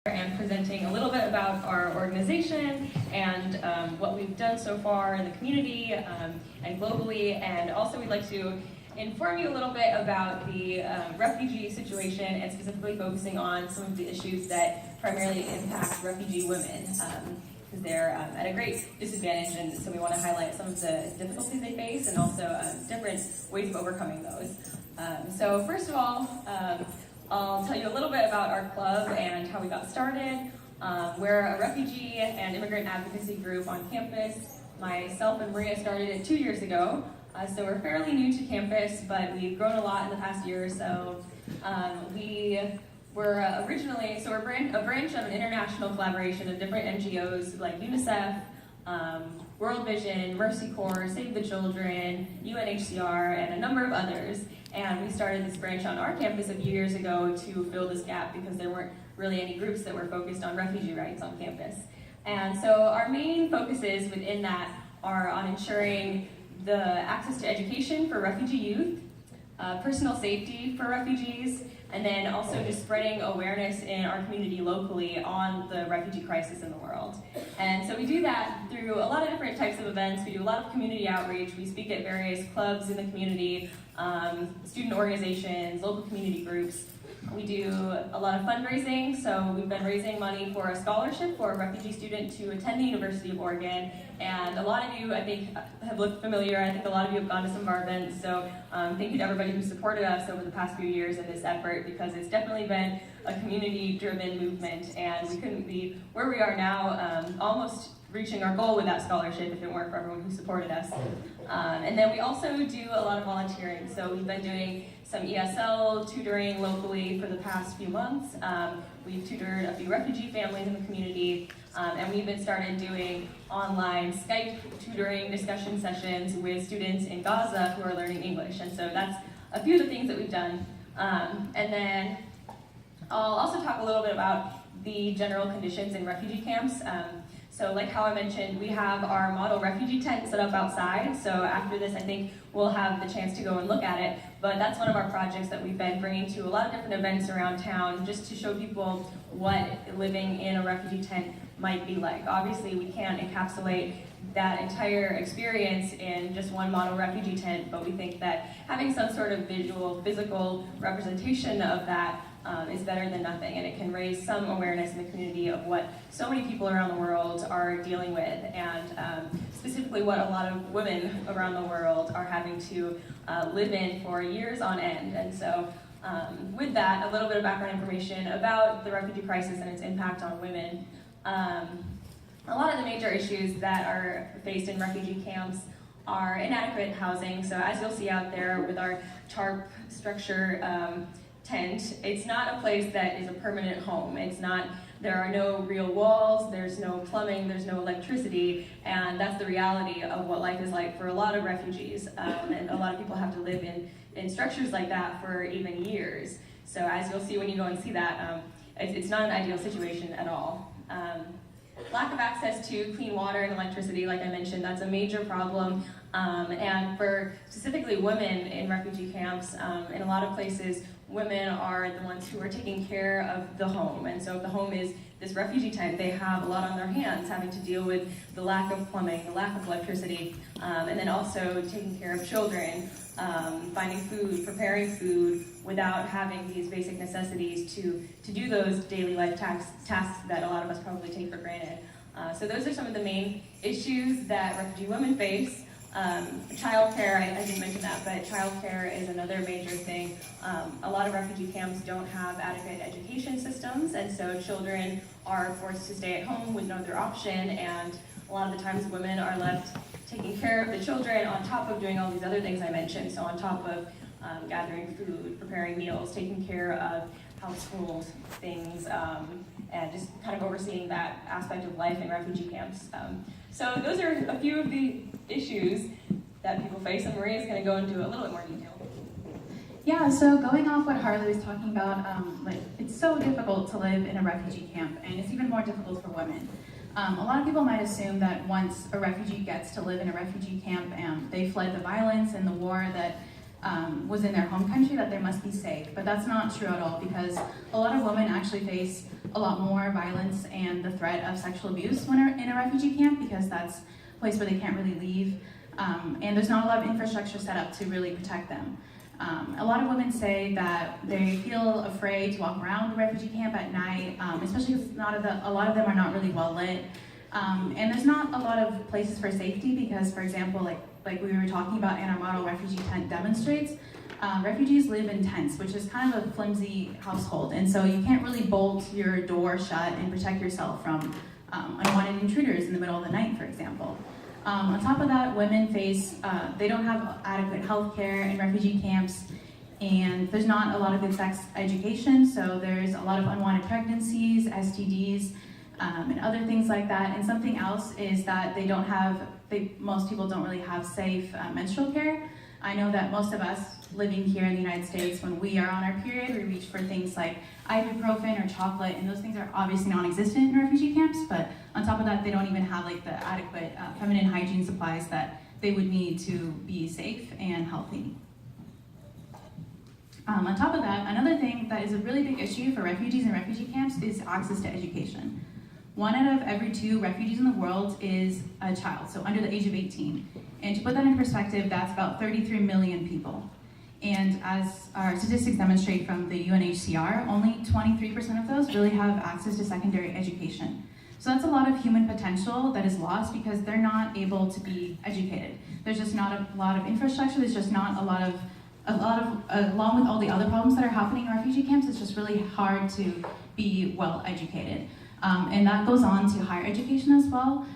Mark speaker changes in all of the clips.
Speaker 1: and presenting a little bit about our organization and what we've done so far in the community and globally, and also we'd like to inform you a little bit about the refugee situation and specifically focusing on some of the issues that primarily impact refugee women because they're at a great disadvantage, and so we want to highlight some of the difficulties they face and also different ways of overcoming those. So first of all, I'll tell you a little bit about our club and how we got started. We're a refugee and immigrant advocacy group on campus. Myself and Maria started it 2 years ago, so we're fairly new to campus, but we've grown a lot in the past year or so. We're a branch of an international collaboration of different NGOs like UNICEF, World Vision, Mercy Corps, Save the Children, UNHCR, and a number of others. And we started this branch on our campus a few years ago to fill this gap because there weren't really any groups that were focused on refugee rights on campus. And so our main focuses within that are on ensuring the access to education for refugee youth, personal safety for refugees, and then also just spreading awareness in our community locally on the refugee crisis in the world. And so we do that through a lot of different types of events. We do a lot of community outreach. We speak at various clubs in the community, student organizations, local community groups. We do a lot of fundraising, so we've been raising money for a scholarship for a refugee student to attend the University of Oregon, and a lot of you, I think, have looked familiar. I think a lot of you have gone to some of our events, so thank you to everybody who supported us over the past few years in this effort, because it's definitely been a community-driven movement, and we couldn't be where we are now, almost reaching our goal with that scholarship if it weren't for everyone who supported us. And then we also do a lot of volunteering, so we've been doing some ESL tutoring locally for the past few months. We've tutored a few refugee families in the community, and we've even started doing online Skype tutoring discussion sessions with students in Gaza who are learning English. And so that's a few of the things that we've done. And then I'll also talk a little bit about the general conditions in refugee camps. So like how I mentioned, we have our model refugee tent set up outside. So after this, I think we'll have the chance to go and look at it. But that's one of our projects that we've been bringing to a lot of different events around town, just to show people what living in a refugee tent might be like. Obviously, we can't encapsulate that entire experience in just one model refugee tent, but we think that having some sort of visual, physical representation of that is better than nothing, and it can raise some awareness in the community of what so many people around the world are dealing with, and specifically what a lot of women around the world are having to live in for years on end. And so with that, a little bit of background information about the refugee crisis and its impact on women. A lot of the major issues that are faced in refugee camps are inadequate housing. So as you'll see out there with our tarp structure tent, it's not a place that is a permanent home. There are no real walls, there's no plumbing, there's no electricity, and that's the reality of what life is like for a lot of refugees. And a lot of people have to live in structures like that for even years. So as you'll see when you go and see that, it's not an ideal situation at all. Lack of access to clean water and electricity, like I mentioned, that's a major problem. And for specifically women in refugee camps, in a lot of places, women are the ones who are taking care of the home. And so if the home is this refugee tent, they have a lot on their hands, having to deal with the lack of plumbing, the lack of electricity, and then also taking care of children, finding food, preparing food, without having these basic necessities to do those daily life tasks that a lot of us probably take for granted. So those are some of the main issues that refugee women face. Childcare, I didn't mention that, but childcare is another major thing. A lot of refugee camps don't have adequate education systems, and so children are forced to stay at home with no other option, and a lot of the times women are left taking care of the children on top of doing all these other things I mentioned. So on top of gathering food, preparing meals, taking care of household things, and just kind of overseeing that aspect of life in refugee camps. So those are a few of the issues that people face, and Maria's going to go into a little bit more detail.
Speaker 2: Yeah, so going off what Harley was talking about, it's so difficult to live in a refugee camp, and it's even more difficult for women. A lot of people might assume that once a refugee gets to live in a refugee camp, they fled the violence and the war that was in their home country, that they must be safe. But that's not true at all, because a lot of women actually face a lot more violence and the threat of sexual abuse when they're in a refugee camp, because that's a place where they can't really leave. And there's not a lot of infrastructure set up to really protect them. A lot of women say that they feel afraid to walk around a refugee camp at night, especially because a lot of them are not really well lit. And there's not a lot of places for safety because, for example, like we were talking about in our model refugee tent demonstrates, refugees live in tents, which is kind of a flimsy household. And so you can't really bolt your door shut and protect yourself from unwanted intruders in the middle of the night, for example. On top of that, women face, they don't have adequate health care in refugee camps, and there's not a lot of good sex education, so there's a lot of unwanted pregnancies, STDs, and other things like that. And something else is that most people don't really have safe menstrual care. I know that most of us living here in the United States, when we are on our period, we reach for things like ibuprofen or chocolate, and those things are obviously non-existent in refugee camps, but on top of that, they don't even have like the adequate feminine hygiene supplies that they would need to be safe and healthy. On top of that, another thing that is a really big issue for refugees in refugee camps is access to education. 1 out of every 2 refugees in the world is a child, so under the age of 18. And to put that in perspective, that's about 33 million people. And as our statistics demonstrate from the UNHCR, only 23% of those really have access to secondary education. So that's a lot of human potential that is lost because they're not able to be educated. There's just not a lot of infrastructure, there's just not a lot of, along with all the other problems that are happening in refugee camps, it's just really hard to be well educated. And that goes on to higher education as well.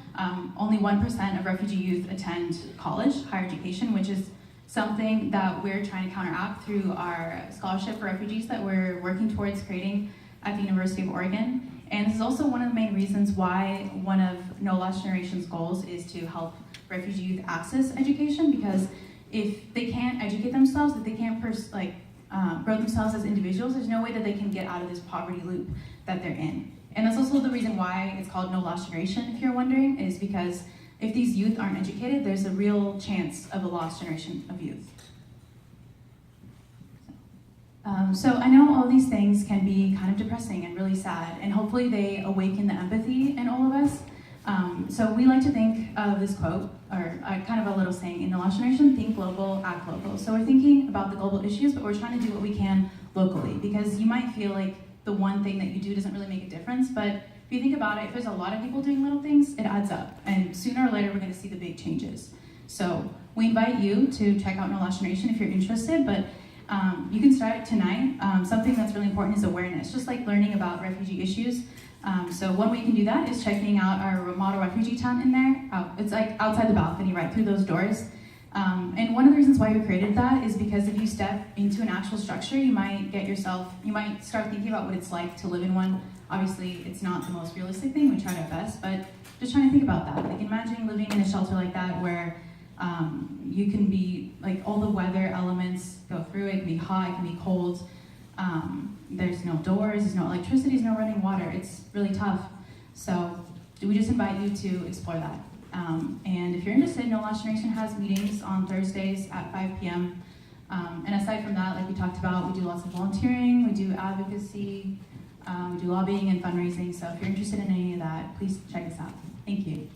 Speaker 2: Only 1% of refugee youth attend college, higher education, which is something that we're trying to counteract through our scholarship for refugees that we're working towards creating at the University of Oregon. And this is also one of the main reasons why one of No Lost Generation's goals is to help refugee youth access education, because if they can't educate themselves, if they can't grow themselves as individuals, there's no way that they can get out of this poverty loop that they're in. And that's also the reason why it's called No Lost Generation, if you're wondering, is because if these youth aren't educated, there's a real chance of a lost generation of youth. So I know all these things can be kind of depressing and really sad, and hopefully they awaken the empathy in all of us. So we like to think of this quote, or kind of a little saying in No Lost Generation: think global, act local. So we're thinking about the global issues, but we're trying to do what we can locally, because you might feel like the one thing that you do doesn't really make a difference, but if you think about it, if there's a lot of people doing little things, it adds up, and sooner or later we're going to see the big changes. So we invite you to check out No Lost Generation if you're interested, but you can start tonight. Something that's really important is awareness, just like learning about refugee issues. So one way you can do that is checking out our model refugee tent in there. It's like outside the balcony, right through those doors. And one of the reasons why we created that is because if you step into an actual structure, you might start thinking about what it's like to live in one. Obviously, it's not the most realistic thing, we tried our best, but just trying to think about that. Like imagine living in a shelter like that where you can be, like all the weather elements go through it. It can be hot, it can be cold. There's no doors, there's no electricity, there's no running water. It's really tough. So we just invite you to explore that. And if you're interested, No Lost Generation has meetings on Thursdays at 5 p.m. And aside from that, like we talked about, we do lots of volunteering, we do advocacy, we do lobbying and fundraising. So if you're interested in any of that, please check us out. Thank you.